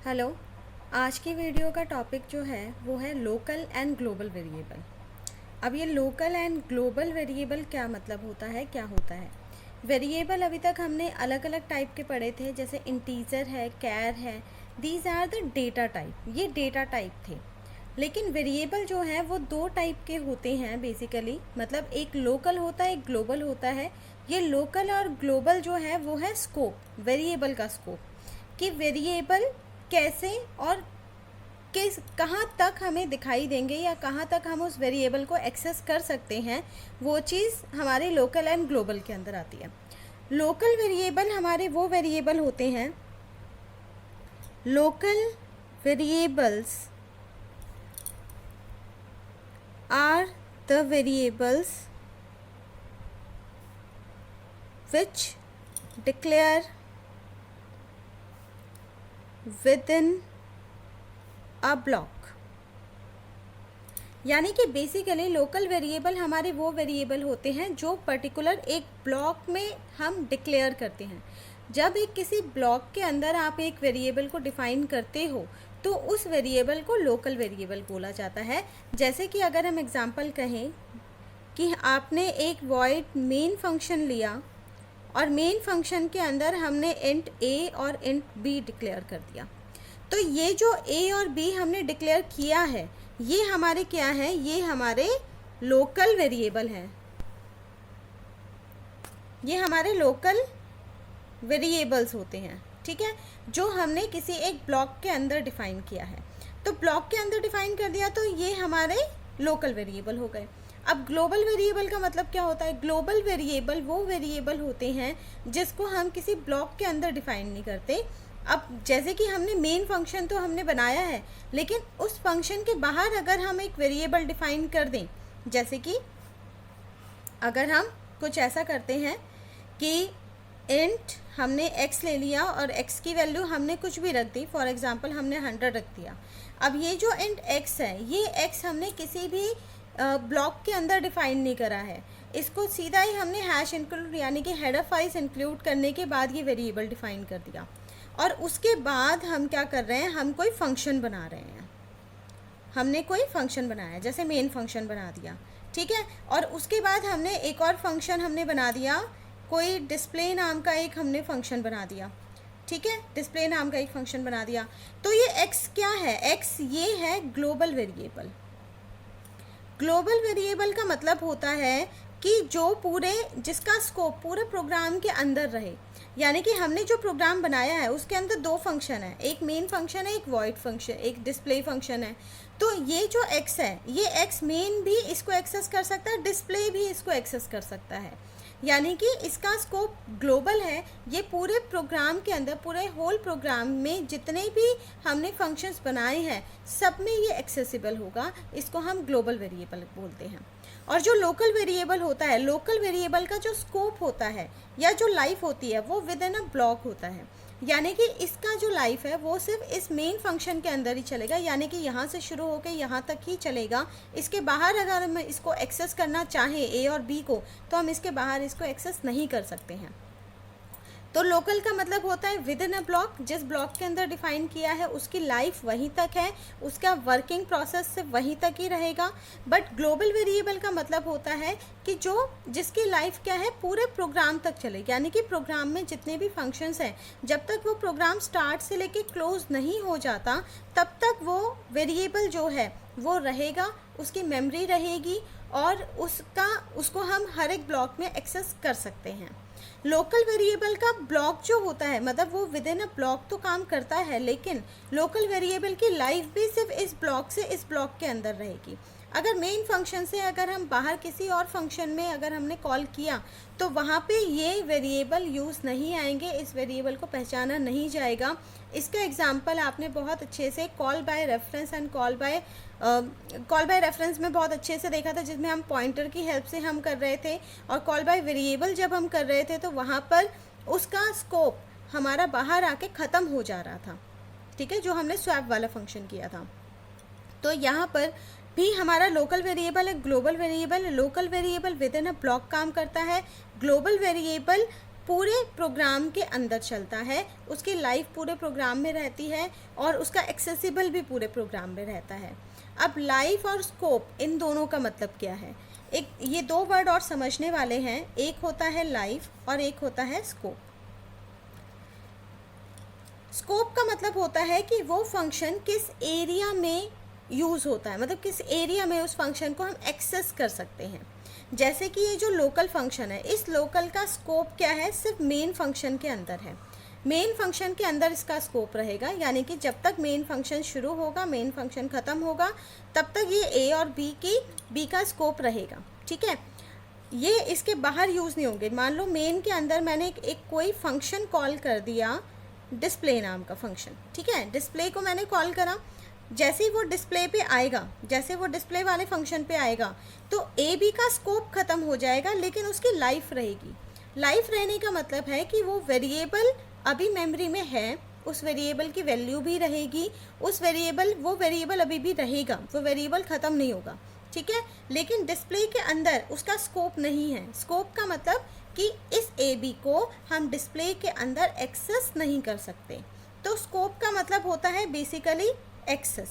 Hello. आज की video का टॉपिक जो है वो है लोकल एंड ग्लोबल वेरिएबल। अब ये लोकल एंड ग्लोबल वेरिएबल क्या मतलब होता है, क्या होता है? वेरिएबल अभी तक हमने अलग अलग टाइप के पढ़े थे, जैसे इंटीजर है, कैर है। These are the data type, ये डेटा टाइप थे। लेकिन वेरिएबल जो है वो दो टाइप के होते हैं बेसिकली, मतलब एक लोकल होता है, एक ग्लोबल होता है। ये लोकल और ग्लोबल जो है वो है स्कोप, वेरिएबल का स्कोप, कि वेरिएबल कैसे और किस कहाँ तक हमें दिखाई देंगे या कहाँ तक हम उस वेरिएबल को एक्सेस कर सकते हैं, वो चीज़ हमारे लोकल एंड ग्लोबल के अंदर आती है। लोकल वेरिएबल हमारे वो वेरिएबल होते हैं, local variables are the variables which declare within a block। यानी कि बेसिकली लोकल वेरिएबल हमारे वो वेरिएबल होते हैं जो पर्टिकुलर एक ब्लॉक में हम डिक्लेयर करते हैं। जब एक किसी ब्लॉक के अंदर आप एक वेरिएबल को डिफाइन करते हो तो उस वेरिएबल को लोकल वेरिएबल बोला जाता है। जैसे कि अगर हम एग्जांपल कहें कि आपने एक वॉइड मेन फंक्शन लिया और मेन फंक्शन के अंदर हमने इंट ए और इंट बी डिक्लेयर कर दिया, तो ये जो ए और बी हमने डिक्लेयर किया है ये हमारे क्या है, ये हमारे लोकल वेरिएबल हैं। ये हमारे लोकल वेरिएबल्स होते हैं, ठीक है, जो हमने किसी एक ब्लॉक के अंदर डिफाइन किया है। तो ब्लॉक के अंदर डिफाइन कर दिया तो ये हमारे लोकल वेरिएबल हो गए। अब ग्लोबल वेरिएबल का मतलब क्या होता है? ग्लोबल वेरिएबल वो वेरिएबल होते हैं जिसको हम किसी ब्लॉक के अंदर डिफाइन नहीं करते। अब जैसे कि हमने मेन फंक्शन तो हमने बनाया है, लेकिन उस फंक्शन के बाहर अगर हम एक वेरिएबल डिफाइन कर दें, जैसे कि अगर हम कुछ ऐसा करते हैं कि इंट हमने x ले लिया और x की वैल्यू हमने कुछ भी रख दी, फॉर एग्जांपल हमने 100 रख दिया। अब ये जो इंट x है, ये x हमने किसी भी ब्लॉक के अंदर डिफाइन नहीं करा है, इसको सीधा ही हमने हैश इंक्लूड यानी कि हेडर फाइल्स इंक्लूड करने के बाद ये वेरिएबल डिफाइन कर दिया। और उसके बाद हम क्या कर रहे हैं, हम कोई फंक्शन बना रहे हैं। हमने कोई फंक्शन बनाया, जैसे मेन फंक्शन बना दिया, ठीक है। और उसके बाद हमने एक और फंक्शन हमने बना दिया, कोई डिस्प्ले नाम का एक हमने फंक्शन बना दिया, ठीक है, डिस्प्ले नाम का एक फंक्शन बना दिया। तो ये x क्या है? x ये है ग्लोबल वेरिएबल। ग्लोबल वेरिएबल का मतलब होता है कि जो पूरे जिसका स्कोप पूरे प्रोग्राम के अंदर रहे। यानी कि हमने जो प्रोग्राम बनाया है उसके अंदर दो फंक्शन है, एक मेन फंक्शन है, एक वॉइड फंक्शन, एक डिस्प्ले फंक्शन है। तो ये जो x है, ये x मेन भी इसको एक्सेस कर सकता है, डिस्प्ले भी इसको एक्सेस कर सकता है। यानी कि इसका स्कोप ग्लोबल है। ये पूरे प्रोग्राम के अंदर, पूरे होल प्रोग्राम में जितने भी हमने फंक्शंस बनाए हैं सब में ये एक्सेसिबल होगा। इसको हम ग्लोबल वेरिएबल बोलते हैं। और जो लोकल वेरिएबल होता है, लोकल वेरिएबल का जो स्कोप होता है या जो लाइफ होती है वो विद इन अ ब्लॉक होता है। यानी कि इसका जो लाइफ है वो सिर्फ इस मेन फंक्शन के अंदर ही चलेगा, यानी कि यहाँ से शुरू होकर यहाँ तक ही चलेगा। इसके बाहर अगर हम इसको एक्सेस करना चाहें ए और बी को, तो हम इसके बाहर इसको एक्सेस नहीं कर सकते हैं। तो लोकल का मतलब होता है विद इन अ ब्लॉक, जिस ब्लॉक के अंदर डिफाइन किया है उसकी लाइफ वहीं तक है, उसका वर्किंग प्रोसेस से वहीं तक ही रहेगा। बट ग्लोबल वेरिएबल का मतलब होता है कि जिसकी लाइफ क्या है, पूरे प्रोग्राम तक चलेगी। यानी कि प्रोग्राम में जितने भी फंक्शंस हैं, जब तक वो प्रोग्राम स्टार्ट से लेके क्लोज नहीं हो जाता तब तक वो वेरिएबल जो है वो रहेगा, उसकी मेमोरी रहेगी और उसको हम हर एक ब्लॉक में एक्सेस कर सकते हैं। लोकल वेरिएबल का ब्लॉक जो होता है, मतलब वो विद इन अ ब्लॉक तो काम करता है, लेकिन लोकल वेरिएबल की लाइफ भी सिर्फ इस ब्लॉक से इस ब्लॉक के अंदर रहेगी। अगर मेन फंक्शन से अगर हम बाहर किसी और फंक्शन में अगर हमने कॉल किया तो वहाँ पे ये वेरिएबल यूज़ नहीं आएंगे, इस वेरिएबल को पहचाना नहीं जाएगा। इसका एग्जांपल आपने बहुत अच्छे से call by reference and call by reference में बहुत अच्छे से देखा था, जिसमें हम पॉइंटर की हेल्प से हम कर रहे थे। और कॉल बाय वेरिएबल जब हम कर रहे थे तो वहाँ पर उसका स्कोप हमारा बाहर आके ख़त्म हो जा रहा था, ठीक है, जो हमने स्वैप वाला फंक्शन किया था। तो यहाँ पर भी हमारा लोकल वेरिएबल है, global variable. Local variable with in a block काम करता है, ग्लोबल वेरिएबल पूरे प्रोग्राम के अंदर चलता है, उसकी लाइफ पूरे प्रोग्राम में रहती है और उसका एक्सेसिबल भी पूरे प्रोग्राम में रहता है। अब लाइफ और स्कोप, इन दोनों का मतलब क्या है? एक ये दो वर्ड और समझने वाले हैं, एक होता है लाइफ और एक होता है स्कोप। स्कोप का मतलब होता है कि वो फंक्शन किस एरिया में यूज़ होता है, मतलब किस एरिया में उस फंक्शन को हम एक्सेस कर सकते हैं। जैसे कि ये जो लोकल फंक्शन है, इस लोकल का स्कोप क्या है? सिर्फ मेन फंक्शन के अंदर है। मेन फंक्शन के अंदर इसका स्कोप रहेगा, यानी कि जब तक मेन फंक्शन शुरू होगा, मेन फंक्शन ख़त्म होगा, तब तक ये ए और बी का स्कोप रहेगा। ठीक है, ये इसके बाहर यूज़ नहीं होंगे। मान लो मेन के अंदर मैंने एक कोई फंक्शन कॉल कर दिया, डिस्प्ले नाम का फंक्शन। ठीक है, डिस्प्ले को मैंने कॉल करा, जैसे ही वो डिस्प्ले पे आएगा, जैसे वो डिस्प्ले वाले फंक्शन पे आएगा, तो ए बी का स्कोप ख़त्म हो जाएगा, लेकिन उसकी लाइफ रहेगी। लाइफ रहने का मतलब है कि वो वेरिएबल अभी मेमोरी में है, उस वेरिएबल की वैल्यू भी रहेगी, वो वेरिएबल अभी भी रहेगा, वो वेरिएबल ख़त्म नहीं होगा। ठीक है, लेकिन डिस्प्ले के अंदर उसका स्कोप नहीं है। स्कोप का मतलब कि इस ए बी को हम डिस्प्ले के अंदर एक्सेस नहीं कर सकते। तो स्कोप का मतलब होता है बेसिकली एक्सेस,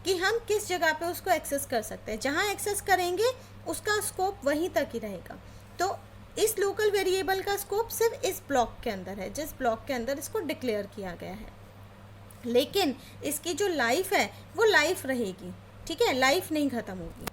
कि हम किस जगह पे उसको एक्सेस कर सकते हैं। जहाँ एक्सेस करेंगे उसका स्कोप वहीं तक ही रहेगा। तो इस लोकल वेरिएबल का स्कोप सिर्फ इस ब्लॉक के अंदर है, जिस ब्लॉक के अंदर इसको डिक्लेयर किया गया है, लेकिन इसकी जो लाइफ है वो लाइफ रहेगी। ठीक है, लाइफ नहीं ख़त्म होगी।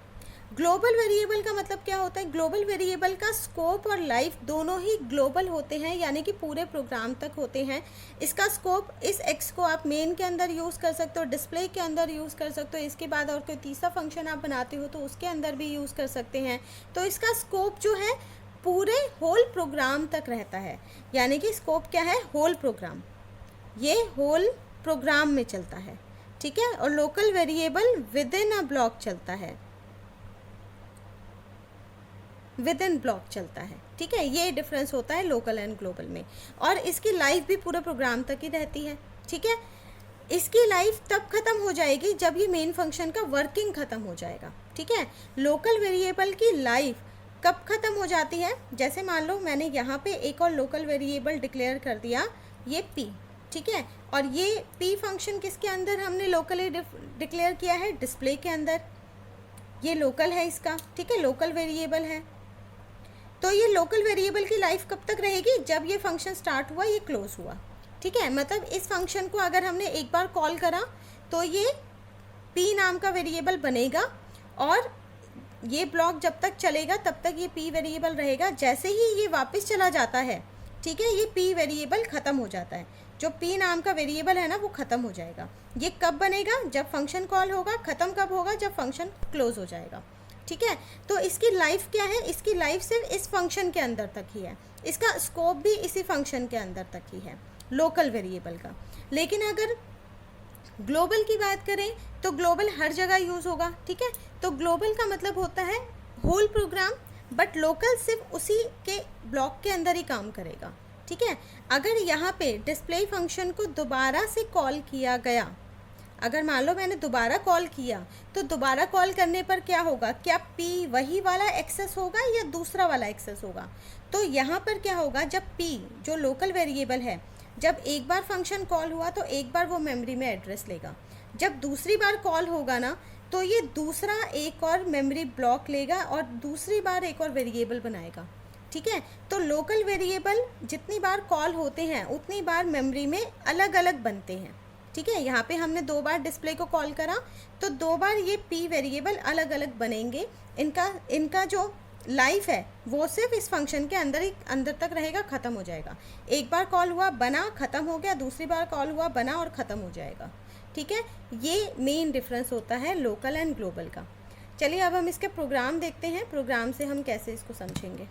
ग्लोबल वेरिएबल का मतलब क्या होता है? ग्लोबल वेरिएबल का स्कोप और लाइफ दोनों ही ग्लोबल होते हैं, यानी कि पूरे प्रोग्राम तक होते हैं। इसका स्कोप, इस एक्स को आप मेन के अंदर यूज़ कर सकते हो, डिस्प्ले के अंदर यूज़ कर सकते हो, इसके बाद और कोई तीसरा फंक्शन आप बनाते हो तो उसके अंदर भी यूज़ कर सकते हैं। तो इसका स्कोप जो है पूरे होल प्रोग्राम तक रहता है, यानी कि स्कोप क्या है? होल प्रोग्राम, ये होल प्रोग्राम में चलता है। ठीक है, और local variable with in a block चलता है, विद इन ब्लॉक चलता है। ठीक है, ये डिफरेंस होता है लोकल एंड ग्लोबल में। और इसकी लाइफ भी पूरे प्रोग्राम तक ही रहती है। ठीक है, इसकी लाइफ तब ख़त्म हो जाएगी जब ये मेन फंक्शन का वर्किंग ख़त्म हो जाएगा। ठीक है, लोकल वेरिएबल की लाइफ कब ख़त्म हो जाती है? जैसे मान लो मैंने यहाँ पे एक और लोकल वेरिएबल डिक्लेयर कर दिया, ये p। ठीक है, और ये p फंक्शन किसके अंदर हमने लोकली डिक्लेयर किया है? डिस्प्ले के अंदर। ये लोकल है इसका। ठीक है, लोकल वेरिएबल है। तो ये लोकल वेरिएबल की लाइफ कब तक रहेगी? जब ये फंक्शन स्टार्ट हुआ, ये क्लोज हुआ। ठीक है, मतलब इस फंक्शन को अगर हमने एक बार कॉल करा तो ये p नाम का वेरिएबल बनेगा, और ये ब्लॉक जब तक चलेगा तब तक ये p वेरिएबल रहेगा। जैसे ही ये वापस चला जाता है, ठीक है, ये p वेरिएबल ख़त्म हो जाता है। जो p नाम का वेरिएबल है ना, वो ख़त्म हो जाएगा। ये कब बनेगा? जब फंक्शन कॉल होगा। ख़त्म कब होगा? जब फंक्शन क्लोज हो जाएगा। ठीक है, तो इसकी लाइफ क्या है? इसकी लाइफ सिर्फ इस फंक्शन के अंदर तक ही है, इसका स्कोप भी इसी फंक्शन के अंदर तक ही है, लोकल वेरिएबल का। लेकिन अगर ग्लोबल की बात करें तो ग्लोबल हर जगह यूज़ होगा। ठीक है, तो ग्लोबल का मतलब होता है होल प्रोग्राम, बट लोकल सिर्फ उसी के ब्लॉक के अंदर ही काम करेगा। ठीक है, अगर यहाँ पे डिस्प्ले फंक्शन को दोबारा से कॉल किया गया, अगर मान लो मैंने दोबारा कॉल किया, तो दोबारा कॉल करने पर क्या होगा? क्या p वही वाला एक्सेस होगा या दूसरा वाला एक्सेस होगा? तो यहाँ पर क्या होगा? जब p जो लोकल वेरिएबल है, जब एक बार फंक्शन कॉल हुआ तो एक बार वो मेमोरी में एड्रेस लेगा। जब दूसरी बार कॉल होगा ना, तो ये दूसरा एक और मेमोरी ब्लॉक लेगा और दूसरी बार एक और वेरिएबल बनाएगा। ठीक है, तो लोकल वेरिएबल जितनी बार कॉल होते हैं उतनी बार मेमोरी में अलग अलग बनते हैं। ठीक है, यहाँ पे हमने 2 बार डिस्प्ले को कॉल करा तो 2 बार ये p वेरिएबल अलग अलग बनेंगे। इनका जो लाइफ है वो सिर्फ इस फंक्शन के अंदर तक रहेगा, ख़त्म हो जाएगा। एक बार कॉल हुआ, बना, ख़त्म हो गया, दूसरी बार कॉल हुआ, बना और ख़त्म हो जाएगा। ठीक है, ये मेन डिफरेंस होता है लोकल एंड ग्लोबल का। चलिए अब हम इसके प्रोग्राम देखते हैं, प्रोग्राम से हम कैसे इसको समझेंगे।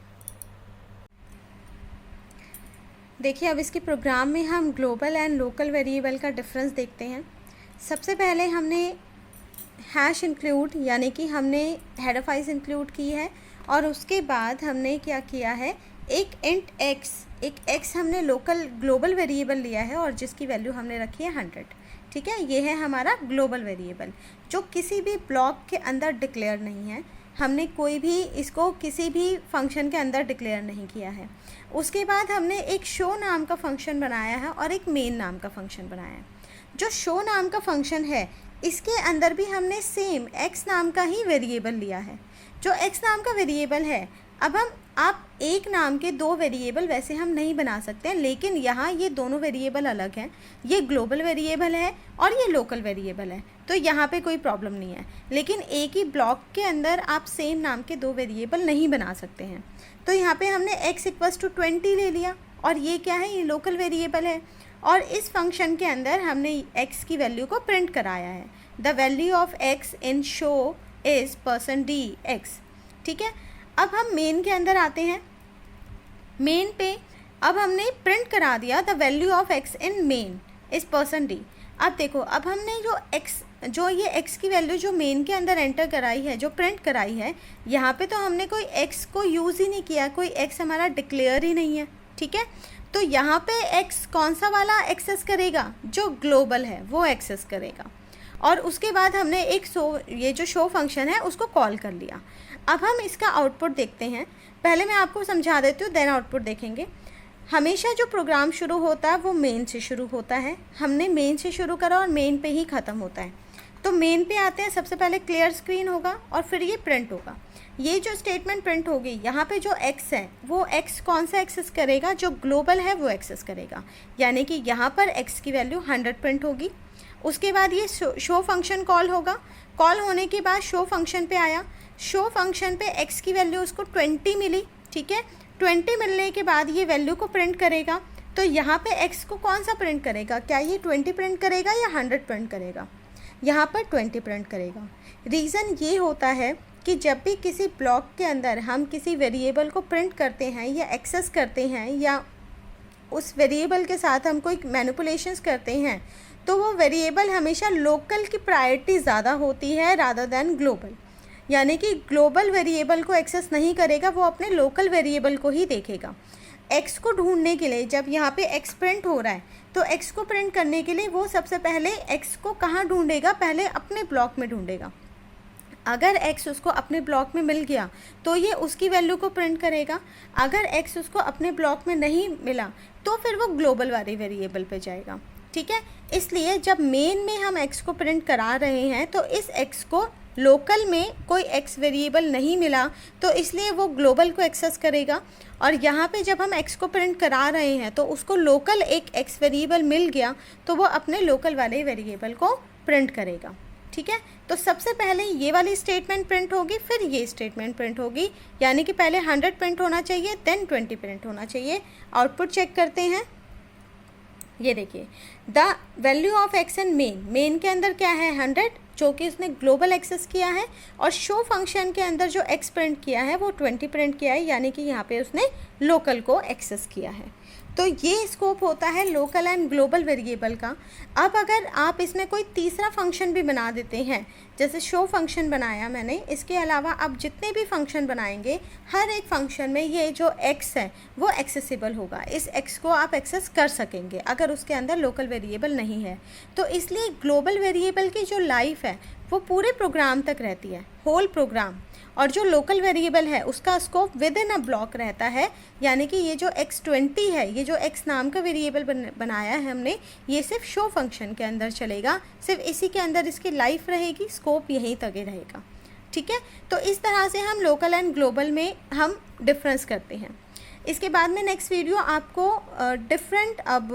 देखिए, अब इसके प्रोग्राम में हम ग्लोबल एंड लोकल वेरिएबल का डिफरेंस देखते हैं। सबसे पहले हमने हैश इंक्लूड, यानी कि हमने हेडर फाइल्स इंक्लूड की है, और उसके बाद हमने क्या किया है, एक इंट x हमने लोकल ग्लोबल वेरिएबल लिया है और जिसकी वैल्यू हमने रखी है 100। ठीक है, ये है हमारा ग्लोबल वेरिएबल जो किसी भी ब्लॉक के अंदर डिक्लेयर नहीं है। हमने कोई भी इसको किसी भी फंक्शन के अंदर डिक्लेयर नहीं किया है। उसके बाद हमने एक शो नाम का फंक्शन बनाया है और एक मेन नाम का फंक्शन बनाया है। जो शो नाम का फंक्शन है इसके अंदर भी हमने सेम x नाम का ही वेरिएबल लिया है। जो x नाम का वेरिएबल है, अब आप एक नाम के दो वेरिएबल वैसे हम नहीं बना सकते हैं, लेकिन यहाँ ये दोनों वेरिएबल अलग हैं। ये ग्लोबल वेरिएबल है और ये लोकल वेरिएबल है, तो यहाँ पे कोई प्रॉब्लम नहीं है। लेकिन एक ही ब्लॉक के अंदर आप सेम नाम के दो वेरिएबल नहीं बना सकते हैं। तो यहाँ पे हमने x = 20 ले लिया और ये क्या है, ये लोकल वेरिएबल है। और इस फंक्शन के अंदर हमने x की वैल्यू को प्रिंट कराया है। The value of x in show is %dx। ठीक है, अब हम मेन के अंदर आते हैं। मेन पे अब हमने प्रिंट करा दिया the value of x in main is %d। अब देखो, अब हमने जो ये x की वैल्यू जो मेन के अंदर एंटर कराई है, जो प्रिंट कराई है, यहाँ पे तो हमने कोई x को यूज़ ही नहीं किया, कोई x हमारा डिक्लेयर ही नहीं है। ठीक है, तो यहाँ पे x कौन सा वाला एक्सेस करेगा, जो ग्लोबल है वो एक्सेस करेगा। और उसके बाद हमने एक ये जो शो फंक्शन है उसको कॉल कर लिया। अब हम इसका आउटपुट देखते हैं। पहले मैं आपको समझा देती हूँ, देन आउटपुट देखेंगे। हमेशा जो प्रोग्राम शुरू होता है वो मेन से शुरू होता है। हमने मेन से शुरू करा और मेन पे ही ख़त्म होता है। तो मेन पे आते हैं, सबसे पहले क्लियर स्क्रीन होगा और फिर ये प्रिंट होगा। ये जो स्टेटमेंट प्रिंट होगी, यहाँ पे जो x है वो x कौन सा एक्सेस करेगा, जो ग्लोबल है वो एक्सेस करेगा। यानी कि यहाँ पर x की वैल्यू 100 प्रिंट होगी। उसके बाद ये शो फंक्शन कॉल होगा। कॉल होने के बाद शो फंक्शन पे आया। शो फंक्शन पे x की वैल्यू उसको 20 मिली। ठीक है, 20 मिलने के बाद ये वैल्यू को प्रिंट करेगा। तो यहाँ पे x को कौन सा प्रिंट करेगा, क्या ये 20 प्रिंट करेगा या 100 प्रिंट करेगा? यहाँ पर 20 प्रिंट करेगा। रीज़न ये होता है कि जब भी किसी ब्लॉक के अंदर हम किसी वेरिएबल को प्रिंट करते हैं या एक्सेस करते हैं या उस वेरिएबल के साथ हम कोई मैनिपुलेशंस करते हैं, तो वो वेरिएबल हमेशा लोकल की प्रायोरिटी ज़्यादा होती है रादर दैन ग्लोबल। यानी कि ग्लोबल वेरिएबल को एक्सेस नहीं करेगा, वो अपने लोकल वेरिएबल को ही देखेगा। x को ढूंढने के लिए जब यहाँ पे x प्रिंट हो रहा है, तो x को प्रिंट करने के लिए वो सबसे पहले x को कहाँ ढूंढेगा, पहले अपने ब्लॉक में ढूंढेगा। अगर x उसको अपने ब्लॉक में मिल गया तो ये उसकी वैल्यू को प्रिंट करेगा। अगर x उसको अपने ब्लॉक में नहीं मिला तो फिर वो ग्लोबल वाले वेरिएबल पे जाएगा। ठीक है, इसलिए जब मेन में हम x को प्रिंट करा रहे हैं तो इस x को लोकल में कोई x वेरिएबल नहीं मिला, तो इसलिए वो ग्लोबल को एक्सेस करेगा। और यहाँ पे जब हम x को प्रिंट करा रहे हैं तो उसको लोकल एक x वेरिएबल मिल गया, तो वो अपने लोकल वाले वेरिएबल को प्रिंट करेगा। ठीक है, तो सबसे पहले ये वाली स्टेटमेंट प्रिंट होगी, फिर ये स्टेटमेंट प्रिंट होगी। यानी कि पहले 100 प्रिंट होना चाहिए, देन 20 प्रिंट होना चाहिए। आउटपुट चेक करते हैं। ये देखिए, the value of x in main के अंदर क्या है 100, जो कि उसने ग्लोबल एक्सेस किया है। और शो फंक्शन के अंदर जो x प्रिंट किया है वो 20 प्रिंट किया है, यानी कि यहाँ पे उसने लोकल को एक्सेस किया है। तो ये स्कोप होता है लोकल एंड ग्लोबल वेरिएबल का। अब अगर आप इसमें कोई तीसरा फंक्शन भी बना देते हैं, जैसे शो फंक्शन बनाया मैंने, इसके अलावा आप जितने भी फंक्शन बनाएंगे, हर एक फंक्शन में ये जो x है वो एक्सेसिबल होगा। इस x को आप एक्सेस कर सकेंगे अगर उसके अंदर लोकल वेरिएबल नहीं है। तो इसलिए ग्लोबल वेरिएबल की जो लाइफ है वो पूरे प्रोग्राम तक रहती है, होल प्रोग्राम। और जो लोकल वेरिएबल है उसका scope with in a block रहता है। यानी कि ये जो x20 है, ये जो x नाम का वेरिएबल बनाया है हमने, ये सिर्फ शो फंक्शन के अंदर चलेगा, सिर्फ इसी के अंदर इसकी लाइफ रहेगी, स्कोप यहीं तक ही रहेगा। ठीक है, तो इस तरह से हम लोकल एंड ग्लोबल में हम डिफरेंस करते हैं। इसके बाद में नेक्स्ट वीडियो आपको डिफरेंट अब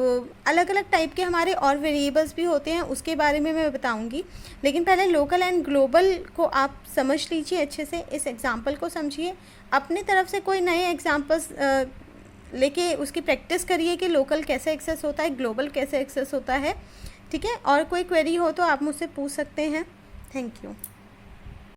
अलग अलग टाइप के हमारे और वेरिएबल्स भी होते हैं, उसके बारे में मैं बताऊंगी। लेकिन पहले लोकल एंड ग्लोबल को आप समझ लीजिए अच्छे से, इस एग्जांपल को समझिए, अपनी तरफ से कोई नए एग्जांपल्स लेके उसकी प्रैक्टिस करिए कि लोकल कैसे एक्सेस होता है, ग्लोबल कैसे एक्सेस होता है। ठीक है, और कोई क्वेरी हो तो आप मुझसे पूछ सकते हैं। Thank you.